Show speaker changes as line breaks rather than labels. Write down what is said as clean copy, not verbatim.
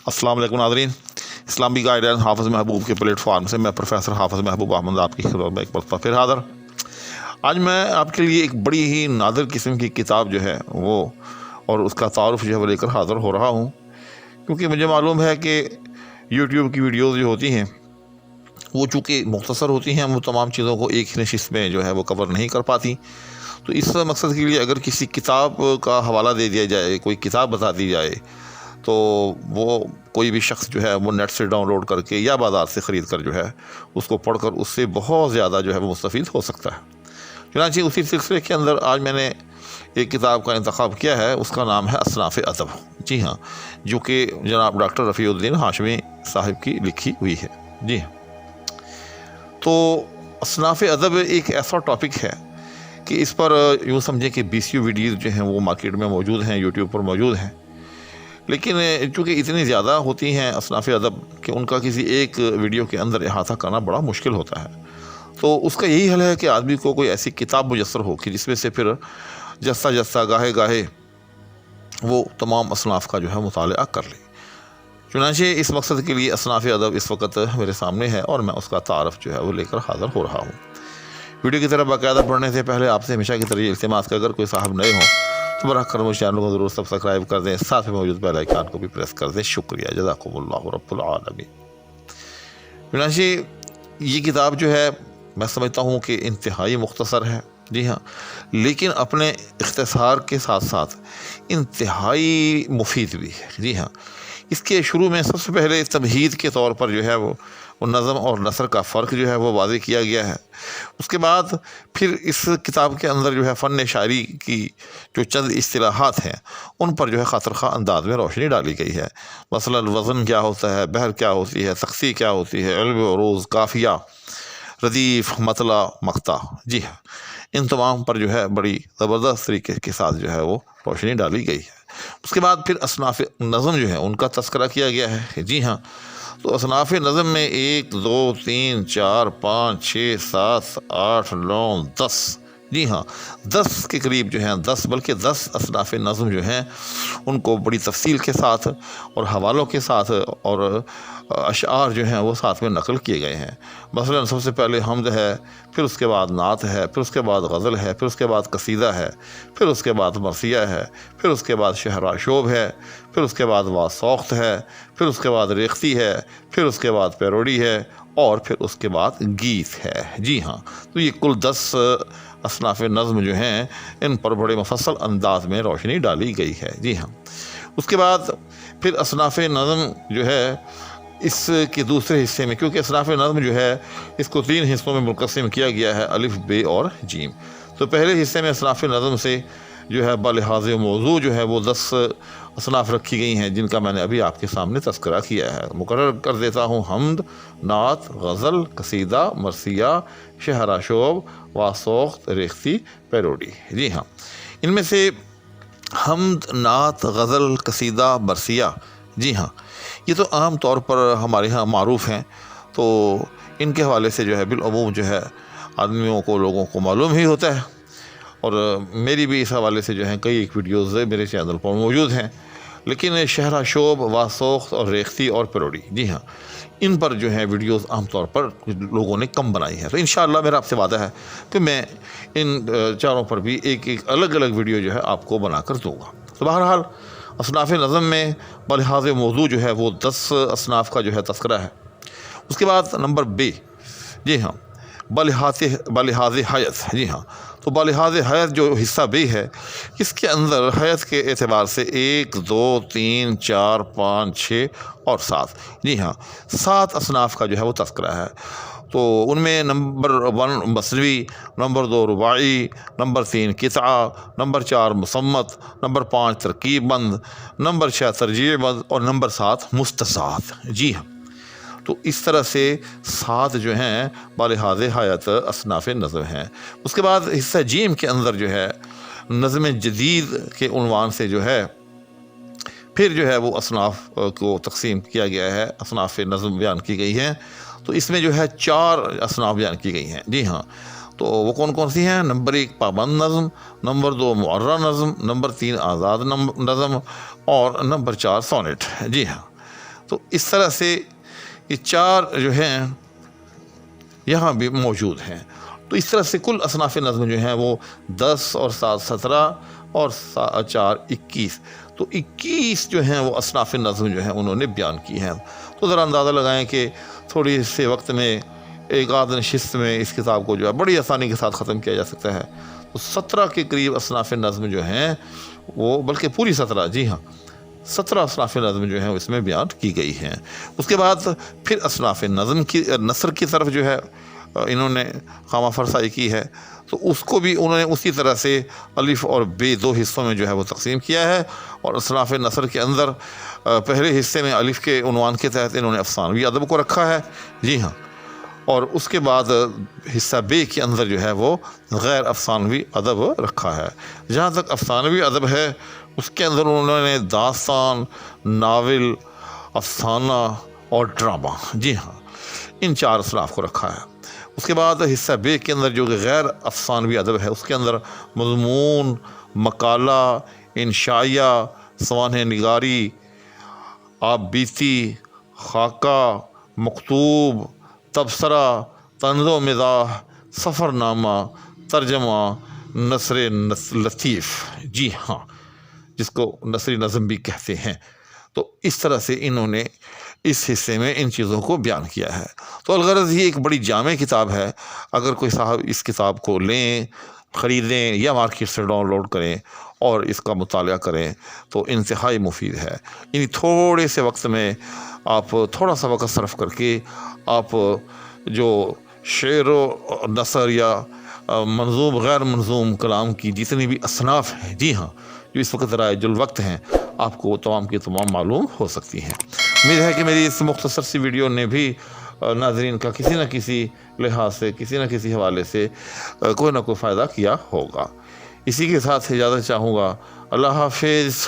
अस्सलाम वालेकुम नाज़रीन, इस्लामी गाइडेंस हाफ़िज़ महबूब के प्लेटफॉर्म से मैं प्रोफेसर हाफ़िज़ महबूब अहमद आपकी खिदमत में एक मरतबा फिर हाज़िर। आज मैं आपके लिए एक बड़ी ही नादिर किस्म की किताब जो है वो और उसका तारुफ़ जो है वो लेकर हाज़िर हो रहा हूँ, क्योंकि मुझे मालूम है कि यूट्यूब की वीडियोज़ जो होती हैं वो चूँकि मुख्तसर होती हैं, वो तमाम चीज़ों को एक ही नशिस्त में जो है वो कवर नहीं कर पाती। तो इस मकसद के लिए अगर किसी किताब का हवाला दे दिया जाए, कोई किताब बता दी जाए, तो वो कोई भी शख्स जो है वो नेट से डाउनलोड करके या बाज़ार से ख़रीद कर जो है उसको पढ़कर उससे बहुत ज़्यादा जो है वो मुस्तफ़ीद हो सकता है। चुनांचे उसी सिलसिले के अंदर आज मैंने एक किताब का इंतख़ाब किया है, उसका नाम है असनाफ़े अदब। जी हाँ, जो कि जनाब डॉक्टर रफ़ीउद्दीन हाशमी साहिब की लिखी हुई है। जी हाँ, तो असनाफ़े अदब एक ऐसा टॉपिक है कि इस पर यूँ समझें कि 20 वीडियोज़ जो हैं वो मार्केट में मौजूद हैं, यूट्यूब पर मौजूद हैं, लेकिन चूँकि इतनी ज़्यादा होती हैं असनाफ़े अदब कि उनका किसी एक वीडियो के अंदर अहाता करना बड़ा मुश्किल होता है। तो उसका यही हल है कि आदमी को कोई ऐसी किताब मुयस्सर हो कि जिसमें से फिर जस्सा जस्सा गाहे गाहे वो तमाम असनाफ़ का जो है मुताला कर ले। चुनांचे इस मकसद के लिए असनाफ़े अदब इस वक्त मेरे सामने है और मैं उसका तारफ़ जो है वो लेकर हाज़िर हो रहा हूँ। वीडियो की तरफ बाकायदा पढ़ने से पहले आपसे हमेशा की तरह इल्तिमास कि अगर कोई साहब नए हों तो बराह करम उस चैनल को ज़रूर सब्सक्राइब कर दें, साथ में मौजूद बेल आइकन को भी प्रेस कर दें। शुक्रिया, जज़ाकुमुल्लाहु रब्बुल आलमीन। चुनांचे ये किताब जो है मैं समझता हूँ कि इंतहाई मुख्तसर है। जी हाँ, लेकिन अपने इख्तिसार के साथ साथ इंतहाई मुफीद भी है। जी हाँ, इसके शुरू में सबसे पहले तमहीद के तौर पर जो है वो नज़म और नसर का फ़र्क जो है वो वाज़े किया गया है। उसके बाद फिर इस किताब के अंदर जो है फ़न शायरी की जो चंद इस्तिलाहात हैं उन पर जो है ख़ातिरख़्वा अंदाज में रोशनी डाली गई है। मसलन वज़न क्या होता है, बहर क्या होती है, तक़सी क्या होती है, इल्म उरूज़, काफ़िया, रदीफ़, मतला, मक़ता। जी हाँ, इन तमाम पर जो है बड़ी ज़बरदस्त तरीके के साथ जो है वो रोशनी डाली गई है। उसके बाद फिर असनाफ़ नज़म जो है उनका तज़किरा किया गया है। जी हाँ, तो असनाफ़ नज़म में 1, 2, 3, 4, 5, 6, 7, 8, 9, 10, जी हाँ 10 के करीब जो हैं 10 बल्कि 10 असनाफ़ नज़म जो हैं उनको बड़ी तफसील के साथ और हवालों के साथ और अशआर जो हैं वो साथ में नकल किए गए हैं। मसलन सबसे पहले हमद है, फिर उसके बाद नात है, फिर उसके बाद गज़ल है, फिर उसके बाद कसीदा है, फिर उसके बाद मरसिया है, फिर उसके बाद शहराशोब है, फिर उसके बाद वासौख्त है, फिर उसके बाद रेख्ती है, फिर उसके बाद पैरोडी है और फिर उसके बाद गीत है। जी हाँ, तो ये कुल 10 असनाफ़ नज़म जो हैं इन पर बड़े मुफस्सल अंदाज में रोशनी डाली गई है। जी हाँ, उसके बाद फिर असनाफ़ नज़म जो है इसके दूसरे हिस्से में, क्योंकि असनाफ़ नज़म जो है इसको 3 हिस्सों में मुक़स्सिम किया गया है, अलिफ, बे और जीम। तो पहले हिस्से में असनाफ़ नज़म से जो है बलिहाज़ मौज़ू जो है वो 10 असनाफ़ रखी गई हैं जिनका मैंने अभी आपके सामने तज़किरा किया है। मुकर्रर कर देता हूँ, हमद, नात, गज़ल, कसीदा, मरसिया, शहराशोब, वासौख्त, रेख्ती, पैरोडी। जी हाँ, इनमें से हमद, नात, गज़ल, कसीदा, मरसिया, जी हाँ ये तो आम तौर पर हमारे यहाँ मारूफ़ हैं, तो इनके हवाले से जो है बिलअमूम जो है आदमियों को, लोगों को मालूम ही होता है और मेरी भी इस हवाले से जो है कई एक वीडियोज़ मेरे चैनल पर मौजूद हैं। लेकिन शहराशोब, वासौख्त और रेख्ती और पैरोडी, जी हाँ इन पर जो है वीडियोज़ आम तौर पर लोगों ने कम बनाई है। तो इंशाअल्लाह मेरा आपसे वादा है कि मैं इन चारों पर भी एक एक अलग अलग वीडियो जो है आपको बना कर दूँगा। तो बहरहाल असनाफ़ नज़म में बलिहाज़ मौज़ू जो है वो 10 असनाफ़ का जो है तज़किरा है। उसके बाद नंबर बे, जी हाँ बलिहाज़ हयात। जी हाँ, तो बलिहाज़ हयात जो हिस्सा बे है इसके अंदर हयात के एतबार से 1, 2, 3, 4, 5, 6 और 7, जी हाँ 7 असनाफ़ का जो है वो तज़किरा है। तो उनमें नंबर 1 मसनवी, नंबर 2 रुबाई, नंबर 3 किता, नंबर 4 मुसम्मत, नंबर 5 तरकीबबंद, नंबर 6 तरजीहबंद और नंबर 7 मुस्तसाद। जी हाँ, तो इस तरह से 7 जो हैं बलिहाज़ हयात असनाफ़ नज़म हैं। उसके बाद हिस्सा जीम के अंदर जो है नज़म जदीद के उन्वान से जो है फिर जो है वो असनाफ़ को तक़सीम किया गया है, असनाफ़ नज़म बयान की गई हैं। तो इसमें जो है 4 असनाफ़ बयान की गई हैं। जी हाँ, तो वो कौन कौन सी हैं? नंबर 1 पाबंद नज़म, नंबर 2 मुअर्रा नज़म, नंबर 3 आज़ाद नज़म और नंबर 4 सोनेट। जी हाँ, تو اس طرح سے یہ 4 جو ہیں یہاں بھی موجود ہیں۔ تو اس طرح سے کل اصناف نظم جو ہیں وہ 10 اور 7 17 اور 4 21، تو 21 جو ہیں وہ اصناف نظم جو ہیں انہوں نے بیان کی ہیں۔ تو ذرا اندازہ لگائیں کہ تھوڑی سے وقت میں ایک آدھ نشست میں اس کتاب کو جو ہے بڑی آسانی کے ساتھ ختم کیا جا سکتا ہے۔ تو 17 کے قریب اصناف نظم جو ہیں وہ، بلکہ پوری 17، جی ہاں 17 اصناف نظم جو ہیں وہ اس میں بیان کی گئی ہیں۔ اس کے بعد پھر اصناف نظم کی نثر کی طرف جو ہے انہوں نے خامہ فرسائی کی ہے، تو اس کو بھی انہوں نے اسی طرح سے الف اور بے 2 حصوں میں جو ہے وہ تقسیم کیا ہے۔ اور اصناف نثر کے اندر پہلے حصے میں الف کے عنوان کے تحت انہوں نے افسانوی ادب کو رکھا ہے، جی ہاں، اور اس کے بعد حصہ بے کے اندر جو ہے وہ غیر افسانوی ادب رکھا ہے۔ جہاں تک افسانوی ادب ہے اس کے اندر انہوں نے داستان، ناول، افسانہ اور ڈرامہ، جی ہاں، ان 4 اصناف کو رکھا ہے۔ اس کے بعد حصہ بے کے اندر جو کہ غیر افسانوی ادب ہے اس کے اندر مضمون، مقالہ، انشائیہ، سوانح نگاری، آپ بیتی، خاکہ، مکتوب، تبصرہ، طنز و مزاح، سفر نامہ، ترجمہ، نثر لطیف، جی ہاں، جس کو نثری نظم بھی کہتے ہیں۔ تو اس طرح سے انہوں نے اس حصے میں ان چیزوں کو بیان کیا ہے۔ تو الغرض یہ ایک بڑی جامع کتاب ہے۔ اگر کوئی صاحب اس کتاب کو لیں، خریدیں یا مارکیٹ سے ڈاؤن لوڈ کریں اور اس کا مطالعہ کریں تو انتہائی مفید ہے۔ یعنی تھوڑے سے وقت میں آپ تھوڑا سا وقت صرف کر کے آپ جو شعر و نثر یا منظوم غیر منظوم کلام کی جتنی بھی اصناف ہیں، جی ہاں، جو اس وقت رائج الوقت ہیں، آپ کو تمام کی تمام معلوم ہو سکتی ہیں۔ امید ہے کہ میری اس مختصر سی ویڈیو نے بھی ناظرین کا کسی نہ کسی لحاظ سے، کسی نہ کسی حوالے سے کوئی نہ کوئی فائدہ کیا ہوگا۔ اسی کے ساتھ اجازت چاہوں گا۔ اللہ حافظ۔